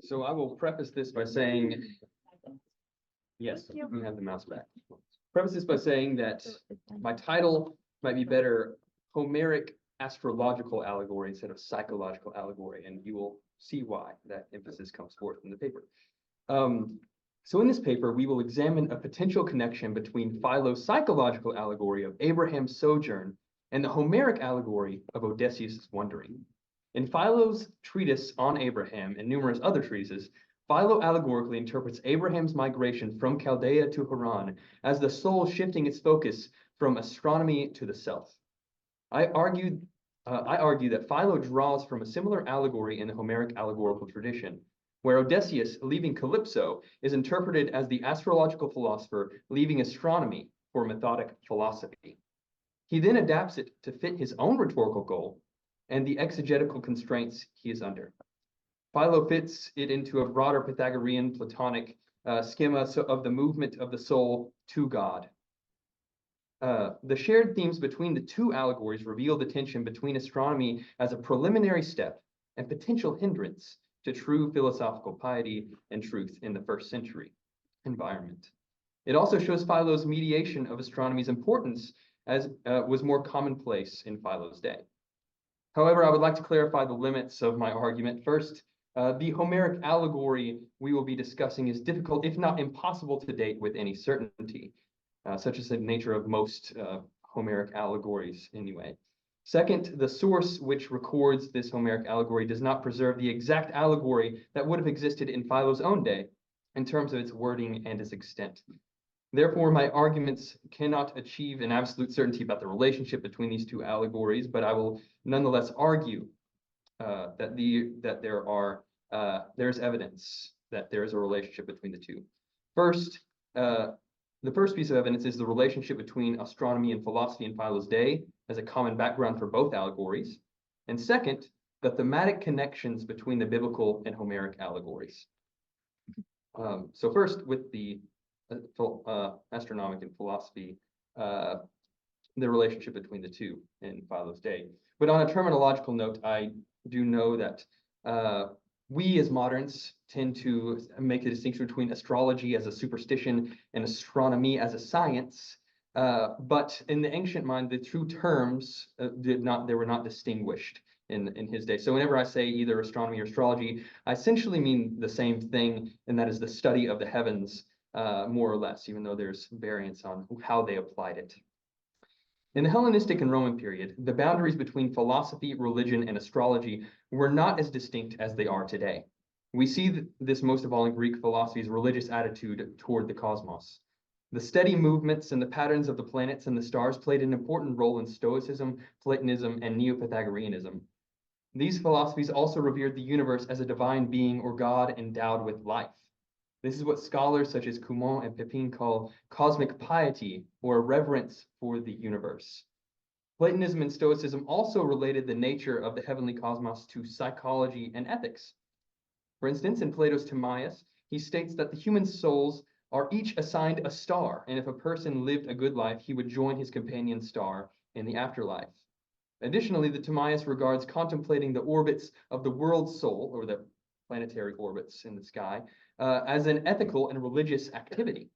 So I will preface this by saying, yes, you can have the mouse back. Preface this by saying that my title might be better Homeric astrological allegory instead of psychological allegory, and you will see why that emphasis comes forth in the paper. So in this paper, we will examine a potential connection between Philo's psychological allegory of Abraham's sojourn and the Homeric allegory of Odysseus' wandering. In Philo's treatise on Abraham and numerous other treatises, Philo allegorically interprets Abraham's migration from Chaldea to Haran as the soul shifting its focus from astronomy to the self. I argue that Philo draws from a similar allegory in the Homeric allegorical tradition, where Odysseus, leaving Calypso, is interpreted as the astrological philosopher leaving astronomy for methodic philosophy. He then adapts it to fit his own rhetorical goal and the exegetical constraints he is under. Philo fits it into a broader Pythagorean Platonic schema of the movement of the soul to God. The shared themes between the two allegories reveal the tension between astronomy as a preliminary step and potential hindrance to true philosophical piety and truth in the first century environment. It also shows Philo's mediation of astronomy's importance as was more commonplace in Philo's day. However, I would like to clarify the limits of my argument. First, the Homeric allegory we will be discussing is difficult, if not impossible, to date with any certainty, such as the nature of most Homeric allegories anyway. Second, the source which records this Homeric allegory does not preserve the exact allegory that would have existed in Philo's own day in terms of its wording and its extent. Therefore, my arguments cannot achieve an absolute certainty about the relationship between these two allegories, but I will nonetheless argue that there's evidence that there is a relationship between the two. First, the first piece of evidence is the relationship between astronomy and philosophy in Philo's day as a common background for both allegories. And second, the thematic connections between the biblical and Homeric allegories. So first, with the astronomic and philosophy, the relationship between the two in Philo's day. But on a terminological note, I do know that we as moderns tend to make a distinction between astrology as a superstition and astronomy as a science. But in the ancient mind, the two terms they were not distinguished in his day. So whenever I say either astronomy or astrology, I essentially mean the same thing, and that is the study of the heavens, more or less, even though there's variance on how they applied it. In the Hellenistic and Roman period, the boundaries between philosophy, religion, and astrology were not as distinct as they are today. We see this most of all in Greek philosophy's religious attitude toward the cosmos. The steady movements and the patterns of the planets and the stars played an important role in Stoicism, Platonism, and Neo-Pythagoreanism. These philosophies also revered the universe as a divine being or God endowed with life. This is what scholars such as Coumont and Pepin call cosmic piety, or a reverence for the universe. Platonism and Stoicism also related the nature of the heavenly cosmos to psychology and ethics. For instance, in Plato's Timaeus, he states that the human souls are each assigned a star, and if a person lived a good life, he would join his companion star in the afterlife. Additionally, the Timaeus regards contemplating the orbits of the world soul, or the planetary orbits in the sky, as an ethical and religious activity.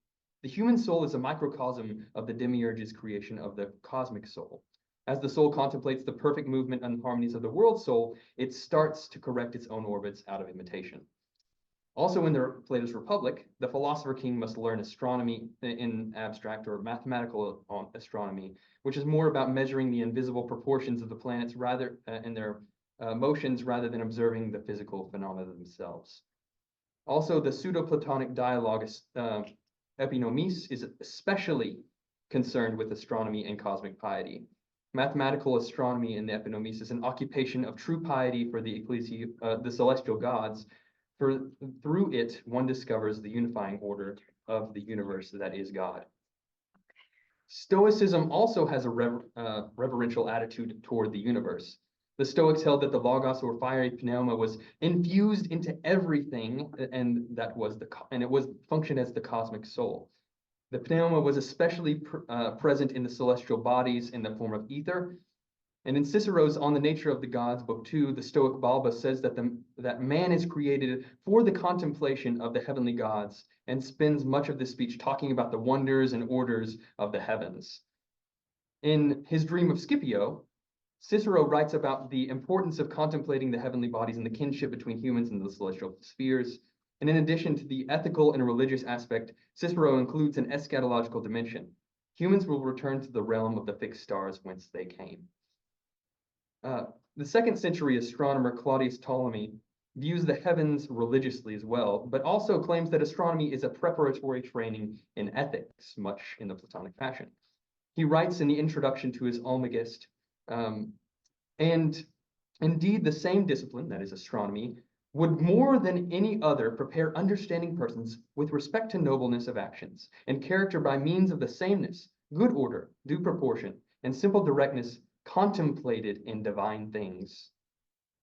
The human soul is a microcosm of the demiurge's creation of the cosmic soul. As the soul contemplates the perfect movement and harmonies of the world soul, it starts to correct its own orbits out of imitation. Also in the Plato's Republic, the philosopher king must learn astronomy in abstract or mathematical astronomy, which is more about measuring the invisible proportions of the planets and their motions rather than observing the physical phenomena themselves. Also, the pseudo-Platonic dialogue Epinomis is especially concerned with astronomy and cosmic piety. Mathematical astronomy in the Epinomis is an occupation of true piety for the celestial gods, for through it one discovers the unifying order of the universe that is God. Stoicism also has a reverential attitude toward the universe. The Stoics held that the logos or fiery pneuma was infused into everything, and it was functioned as the cosmic soul. The pneuma was especially present in the celestial bodies in the form of ether, And in Cicero's On the Nature of the Gods, Book 2, the Stoic Balbus says that man is created for the contemplation of the heavenly gods, and spends much of this speech talking about the wonders and orders of the heavens. In his Dream of Scipio, Cicero writes about the importance of contemplating the heavenly bodies and the kinship between humans and the celestial spheres. And in addition to the ethical and religious aspect, Cicero includes an eschatological dimension. Humans will return to the realm of the fixed stars whence they came. The 2nd century astronomer Claudius Ptolemy views the heavens religiously as well, but also claims that astronomy is a preparatory training in ethics, much in the Platonic fashion. He writes in the introduction to his Almagest, and indeed the same discipline, that is astronomy, would more than any other prepare understanding persons with respect to nobleness of actions and character by means of the sameness, good order, due proportion, and simple directness contemplated in divine things,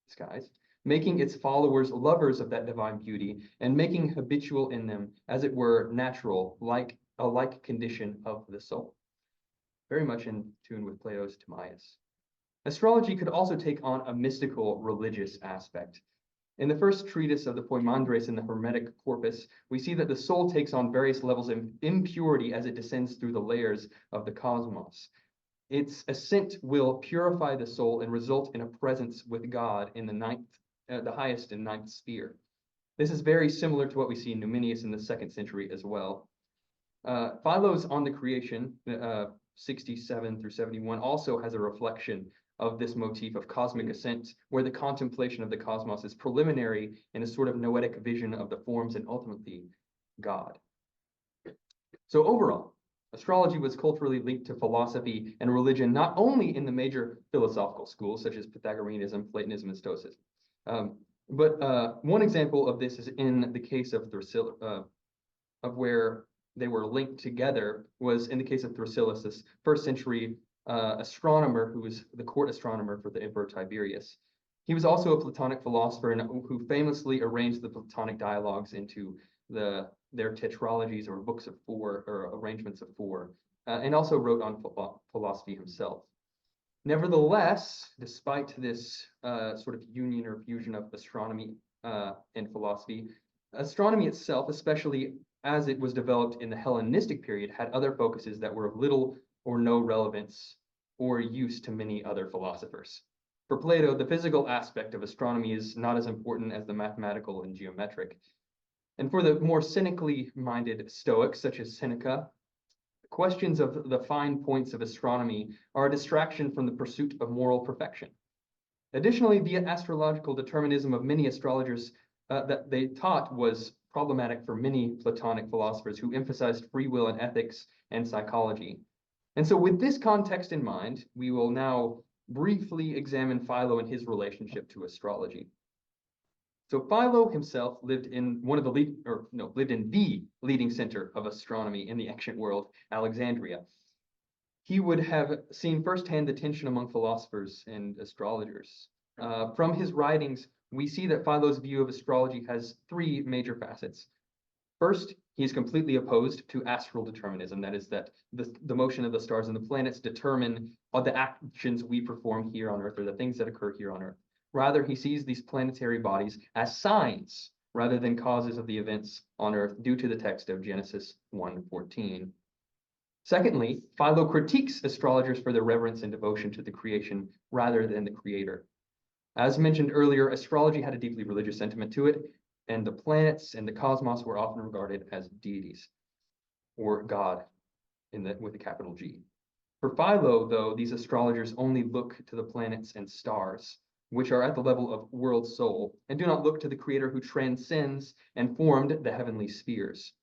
skies, making its followers lovers of that divine beauty, and making habitual in them, as it were, natural, like a like condition of the soul. Very much in tune with Plato's Timaeus. Astrology could also take on a mystical religious aspect. In the first treatise of the Poimandres in the Hermetic corpus, we see that the soul takes on various levels of impurity as it descends through the layers of the cosmos. Its ascent will purify the soul and result in a presence with God in the highest and 9th sphere. This is very similar to what we see in Numenius in the 2nd century as well. Philo's On the Creation, 67 through 71, also has a reflection of this motif of cosmic ascent, where the contemplation of the cosmos is preliminary in a sort of noetic vision of the forms and ultimately God. So overall, astrology was culturally linked to philosophy and religion, not only in the major philosophical schools such as Pythagoreanism, Platonism, and Stoicism. But one example of this is in the case of of where they were linked together was in the case of Thrasyllus, this 1st century astronomer who was the court astronomer for the Emperor Tiberius. He was also a Platonic philosopher and who famously arranged the Platonic dialogues into their tetralogies or books of 4 or arrangements of 4, and also wrote on philosophy himself. Nevertheless, despite this sort of union or fusion of astronomy and philosophy, astronomy itself, especially as it was developed in the Hellenistic period, had other focuses that were of little or no relevance or use to many other philosophers. For Plato, the physical aspect of astronomy is not as important as the mathematical and geometric. And for the more cynically minded Stoics, such as Seneca, questions of the fine points of astronomy are a distraction from the pursuit of moral perfection. Additionally, the astrological determinism of many astrologers that they taught was problematic for many Platonic philosophers who emphasized free will and ethics and psychology. And so with this context in mind, we will now briefly examine Philo and his relationship to astrology. So Philo himself lived in the leading center of astronomy in the ancient world, Alexandria. He would have seen firsthand the tension among philosophers and astrologers. From his writings, we see that Philo's view of astrology has 3 major facets. First, he is completely opposed to astral determinism, that is, that the motion of the stars and the planets determine the actions we perform here on Earth or the things that occur here on Earth. Rather, he sees these planetary bodies as signs rather than causes of the events on Earth due to the text of Genesis 1:14. Secondly, Philo critiques astrologers for their reverence and devotion to the creation rather than the creator. As mentioned earlier, astrology had a deeply religious sentiment to it, and the planets and the cosmos were often regarded as deities, or God with a capital G. For Philo, though, these astrologers only look to the planets and stars, which are at the level of world soul, and do not look to the creator who transcends and formed the heavenly spheres.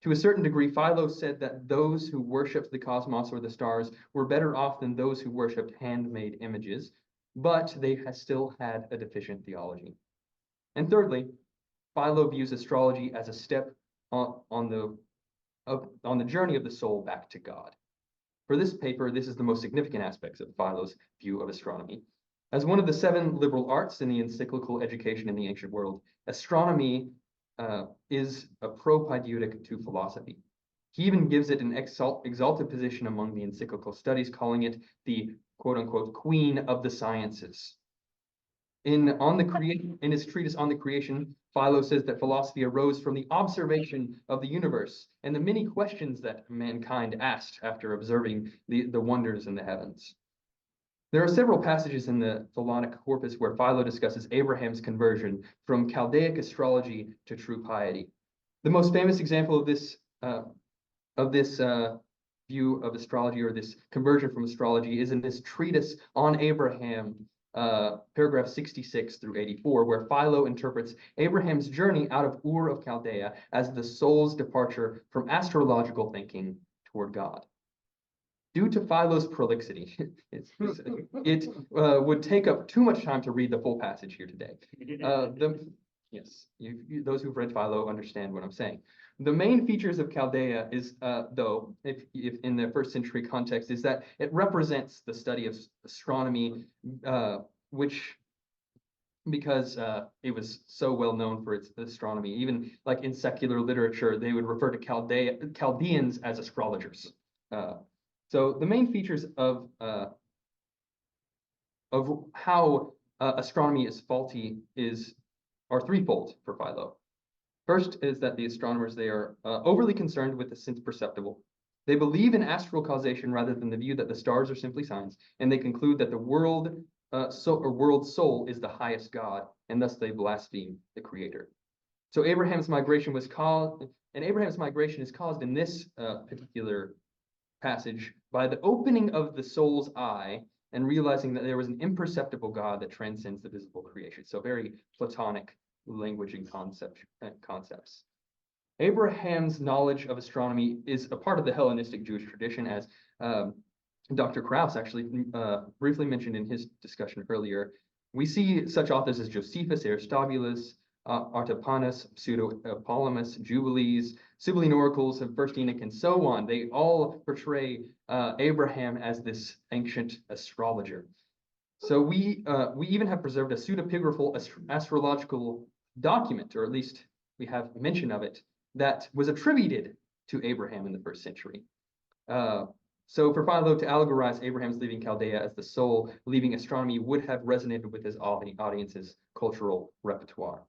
To a certain degree, Philo said that those who worshipped the cosmos or the stars were better off than those who worshipped handmade images, but they still had a deficient theology. And thirdly, Philo views astrology as a step on the journey of the soul back to God. For this paper, this is the most significant aspects of Philo's view of astronomy. As one of the 7 liberal arts in the encyclical education in the ancient world, astronomy is a propedeutic to philosophy. He even gives it an exalted position among the encyclical studies, calling it the quote unquote, queen of the sciences. In his treatise on the creation, Philo says that philosophy arose from the observation of the universe and the many questions that mankind asked after observing the wonders in the heavens. There are several passages in the Philonic corpus where Philo discusses Abraham's conversion from Chaldaic astrology to true piety. The most famous example of this view of astrology, or this conversion from astrology, is in this treatise on Abraham, paragraph 66 through 84, where Philo interprets Abraham's journey out of Ur of Chaldea as the soul's departure from astrological thinking toward God. Due to Philo's prolixity, it would take up too much time to read the full passage here today. Yes, those who've read Philo understand what I'm saying. The main features of Chaldea is, though, if in the first century context, is that it represents the study of astronomy, because it was so well known for its astronomy, even like in secular literature, they would refer to Chaldeans as astrologers. So the main features of how astronomy is faulty are threefold for Philo. First is that the astronomers, they are overly concerned with the sense perceptible. They believe in astral causation rather than the view that the stars are simply signs, and they conclude that the world soul is the highest God, and thus they blaspheme the Creator. So Abraham's migration is caused in this particular passage by the opening of the soul's eye and realizing that there was an imperceptible God that transcends the visible creation. So very Platonic language and concepts. Abraham's knowledge of astronomy is a part of the Hellenistic Jewish tradition, as Dr. Krauss actually briefly mentioned in his discussion earlier. We see such authors as Josephus, Aristobulus, Artapanus, Pseudo-Polemus, Jubilees, Sibylline oracles of First Enoch, and so on. They all portray Abraham as this ancient astrologer. So we even have preserved a pseudepigraphal astrological document, or at least we have mention of it, that was attributed to Abraham in the first century. So for Philo to allegorize Abraham's leaving Chaldea as the soul leaving astronomy would have resonated with his audience's cultural repertoire.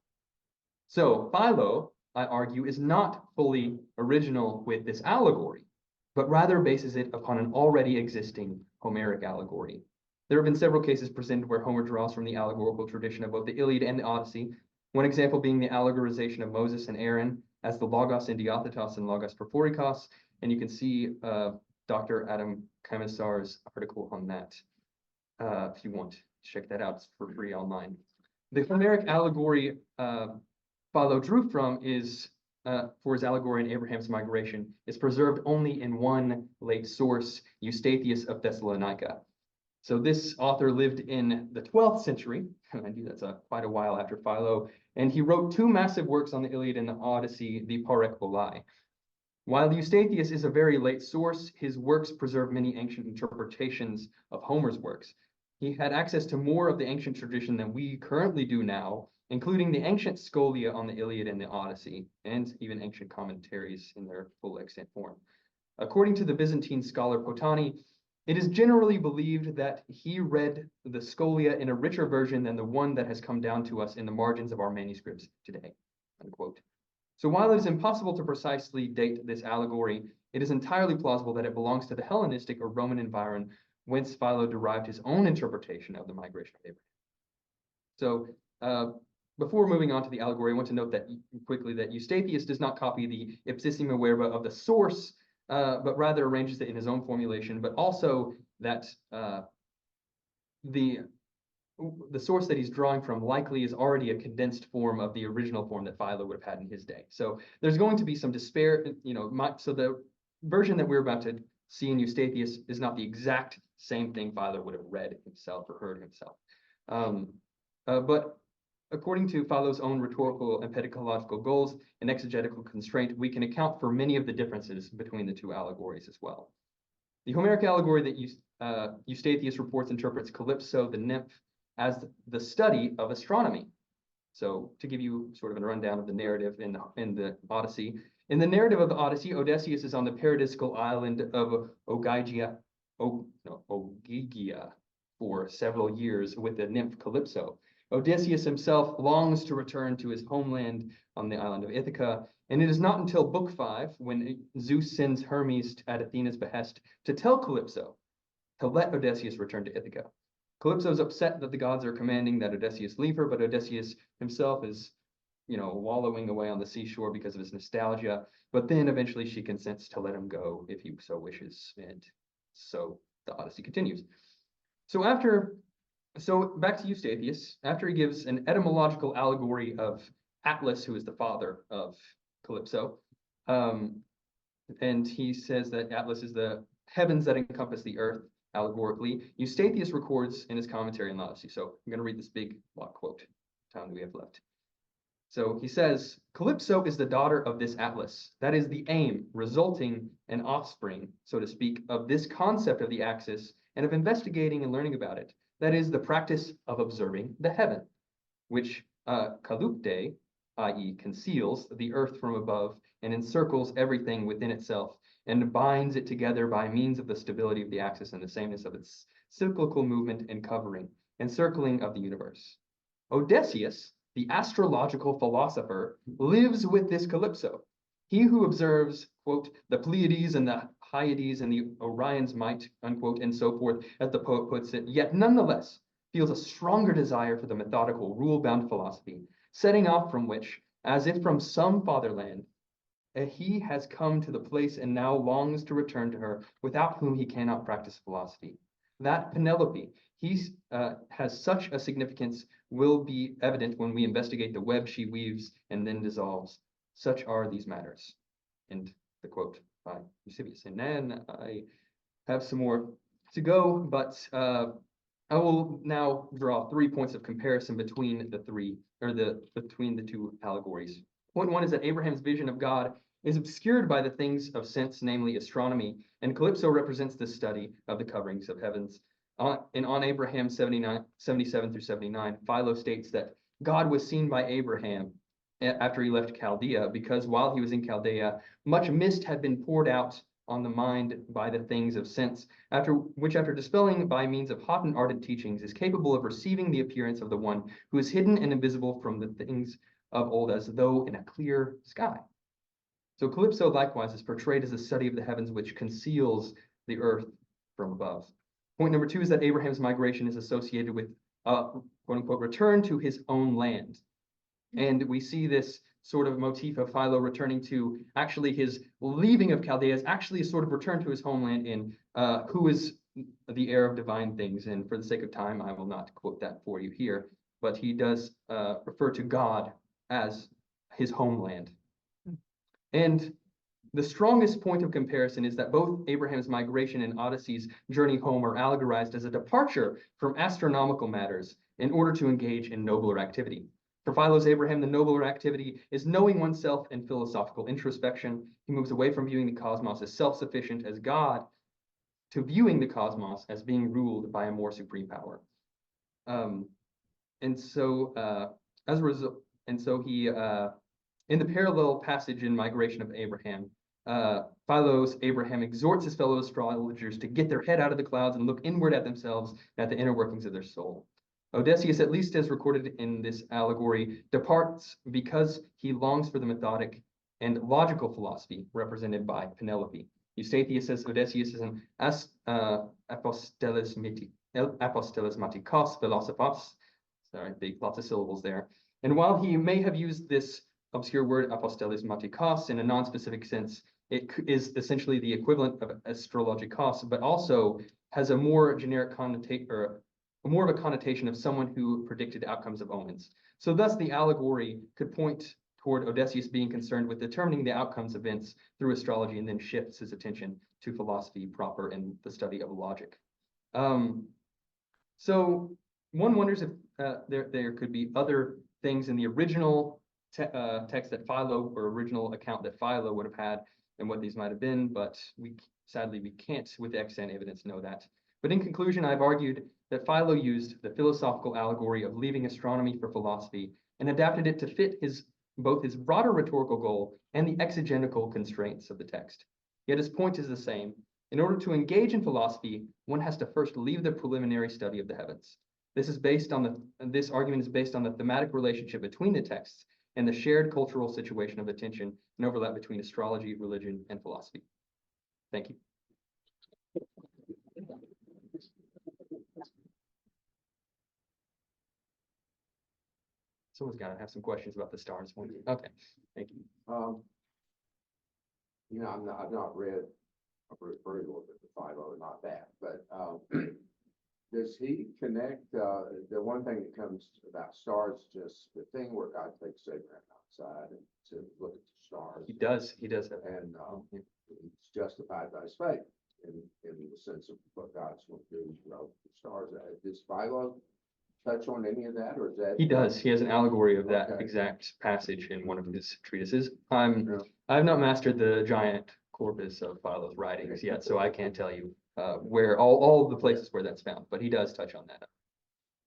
So Philo, I argue, is not fully original with this allegory, but rather bases it upon an already existing Homeric allegory. There have been several cases presented where Homer draws from the allegorical tradition of both the Iliad and the Odyssey, one example being the allegorization of Moses and Aaron as the Logos in Diathetos and Logos Prophorikos, and you can see Dr. Adam Kamisar's article on that if you want to check that out. It's for free online. The Homeric allegory Philo drew from is for his allegory in Abraham's migration is preserved only in one late source, Eustathius of Thessalonica. So this author lived in the 12th century, and I do that's quite a while after Philo, and he wrote two massive works on the Iliad and the Odyssey, the Parekbolai. While Eustathius is a very late source, his works preserve many ancient interpretations of Homer's works. He had access to more of the ancient tradition than we currently do now, including the ancient scholia on the Iliad and the Odyssey, and even ancient commentaries in their full extant form. According to the Byzantine scholar Potani, it is generally believed that he read the scholia in a richer version than the one that has come down to us in the margins of our manuscripts today, unquote. So while it is impossible to precisely date this allegory, it is entirely plausible that it belongs to the Hellenistic or Roman environ whence Philo derived his own interpretation of the migration of Abraham. So before moving on to the allegory, I want to note that quickly that Eustathius does not copy the ipsissima verba of the source, but rather arranges it in his own formulation, but also that the source that he's drawing from likely is already a condensed form of the original form that Philo would have had in his day. So there's going to be some despair, so the version that we're about to see in Eustathius is not the exact same thing Philo would have read himself or heard himself. But according to Philo's own rhetorical and pedagogical goals and exegetical constraint, we can account for many of the differences between the two allegories as well. The Homeric allegory that Eustathius reports interprets Calypso, the nymph, as the study of astronomy. So to give you sort of a rundown of the narrative in the Odyssey. In the narrative of the Odyssey, Odysseus is on the paradisical island of Ogygia, Ogygia for several years with the nymph Calypso. Odysseus himself longs to return to his homeland on the island of Ithaca, and it is not until Book 5, when Zeus sends Hermes at Athena's behest to tell Calypso to let Odysseus return to Ithaca. Calypso is upset that the gods are commanding that Odysseus leave her, but Odysseus himself is, wallowing away on the seashore because of his nostalgia. But then eventually she consents to let him go if he so wishes. And so the Odyssey continues. So back to Eustathius, after he gives an etymological allegory of Atlas, who is the father of Calypso, and he says that Atlas is the heavens that encompass the earth, allegorically, Eustathius records in his commentary on the Odyssey. So I'm going to read this big block quote, time we have left. So he says, Calypso is the daughter of this Atlas. That is the aim, resulting and offspring, so to speak, of this concept of the axis and of investigating and learning about it. That is the practice of observing the heaven, which kalupte, i.e. conceals the earth from above and encircles everything within itself and binds it together by means of the stability of the axis and the sameness of its cyclical movement and covering, encircling of the universe. Odysseus, the astrological philosopher, lives with this Calypso. He who observes, quote, the Pleiades and the Hyades and the Orion's might, unquote, and so forth, as the poet puts it, yet nonetheless feels a stronger desire for the methodical, rule-bound philosophy, setting off from which, as if from some fatherland, he has come to the place and now longs to return to her, without whom he cannot practice philosophy. That Penelope, has such a significance, will be evident when we investigate the web she weaves and then dissolves. Such are these matters. And the quote by Eusebius. And then I have some more to go, but I will now draw 3 points of comparison between between the two allegories. Point one is that Abraham's vision of God is obscured by the things of sense, namely astronomy, and Calypso represents the study of the coverings of heavens. On Abraham 77 through 79, Philo states that God was seen by Abraham after he left Chaldea, because while he was in Chaldea, much mist had been poured out on the mind by the things of sense, after dispelling by means of hot and ardent teachings, is capable of receiving the appearance of the one who is hidden and invisible from the things of old, as though in a clear sky. So Calypso likewise is portrayed as a study of the heavens which conceals the earth from above. Point number two is that Abraham's migration is associated with quote unquote return to his own land. And we see this sort of motif of Philo returning to actually his leaving of Chaldea is actually a sort of return to his homeland in who is the heir of divine things. And for the sake of time, I will not quote that for you here, but he does refer to God as his homeland. And the strongest point of comparison is that both Abraham's migration and Odyssey's journey home are allegorized as a departure from astronomical matters in order to engage in nobler activity. For Philo's Abraham, the nobler activity is knowing oneself and philosophical introspection. He moves away from viewing the cosmos as self-sufficient as God to viewing the cosmos as being ruled by a more supreme power. As a result, he in the parallel passage in Migration of Abraham, Philo's Abraham exhorts his fellow astrologers to get their head out of the clouds and look inward at themselves and at the inner workings of their soul. Odysseus, at least as recorded in this allegory, departs because he longs for the methodic and logical philosophy represented by Penelope. Eustathius says Odysseus is an apostelismatikos philosophos. Sorry, lots of syllables there. And while he may have used this obscure word apostelismatikos in a non-specific sense, it is essentially the equivalent of astrologikos, but also has a more generic connotation, or more of a connotation of someone who predicted outcomes of omens. So thus the allegory could point toward Odysseus being concerned with determining the outcomes of events through astrology, and then shifts his attention to philosophy proper and the study of logic. So one wonders if there could be other things in the original text that Philo, or original account that Philo would have had, and what these might have been, but sadly we can't with extant evidence know that. But in conclusion, I've argued that Philo used the philosophical allegory of leaving astronomy for philosophy and adapted it to fit both his broader rhetorical goal and the exegetical constraints of the text. Yet his point is the same. In order to engage in philosophy, one has to first leave the preliminary study of the heavens. This argument is based on the thematic relationship between the texts and the shared cultural situation of attention and overlap between astrology, religion, and philosophy. Thank you. Someone's got to have some questions about the stars. Okay, thank you. You know, I've not read, I've read very little bit of Philo, not that, but does he connect, the one thing that comes about stars, just the thing where God takes Abraham outside and to look at the stars. He does that. And he's justified by his faith in the sense of what God's going to do relative to stars. Does Philo touch on any of that, or is that? He does. He has an allegory of that Okay. exact passage in one of his treatises. I've not mastered the giant corpus of Philo's writings yet, so I can't tell you where all of the places where that's found, but he does touch on that.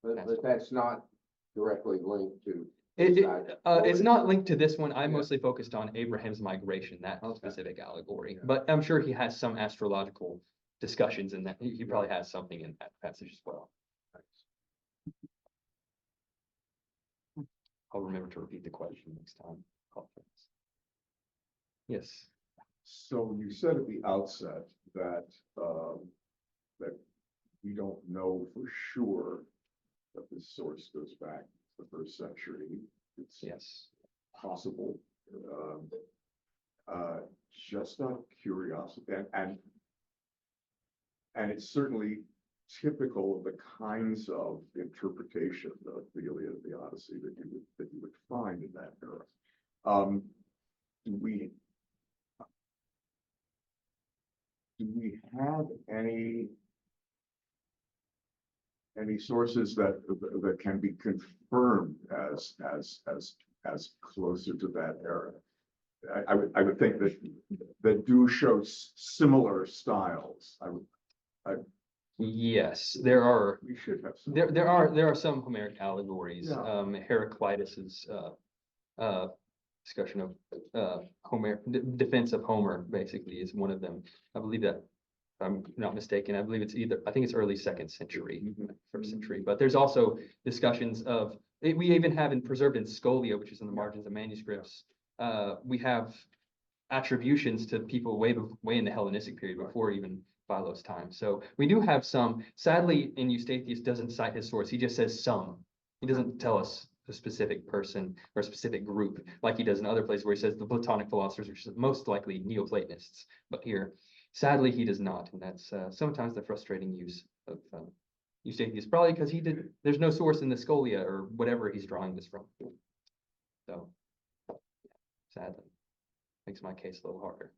But that's not directly linked to. It's not linked to this one. I mostly focused on Abraham's migration, that specific allegory, but I'm sure he has some astrological discussions in that. He probably has something in that passage as well. I'll remember to repeat the question next time. Yes. So you said at the outset that that we don't know for sure that this source goes back to the 1st century. It's possible. Just out of curiosity, and it's certainly typical of the kinds of interpretation of the Iliad and the Odyssey that you would find in that era. Do we have any sources that can be confirmed as closer to that era? I would think that do show similar styles. Yes, there are. We should have some. There are some Homeric allegories. Yeah. Heraclitus's discussion of Homer, defense of Homer, basically, is one of them. I believe that, if I'm not mistaken, I believe I think it's early 2nd century, 1st century. But there's also discussions of, we even have preserved in Scholia, which is in the margins of manuscripts. We have attributions to people way in the Hellenistic period, before even Philo's time. So we do have some. Sadly, in Eustathius doesn't cite his source. He just says some. He doesn't tell us a specific person or a specific group like he does in other places where he says the Platonic philosophers, which is most likely Neoplatonists. But here, sadly, he does not. And that's sometimes the frustrating use of Eustathius, probably because there's no source in the Scholia or whatever he's drawing this from. So sadly, makes my case a little harder.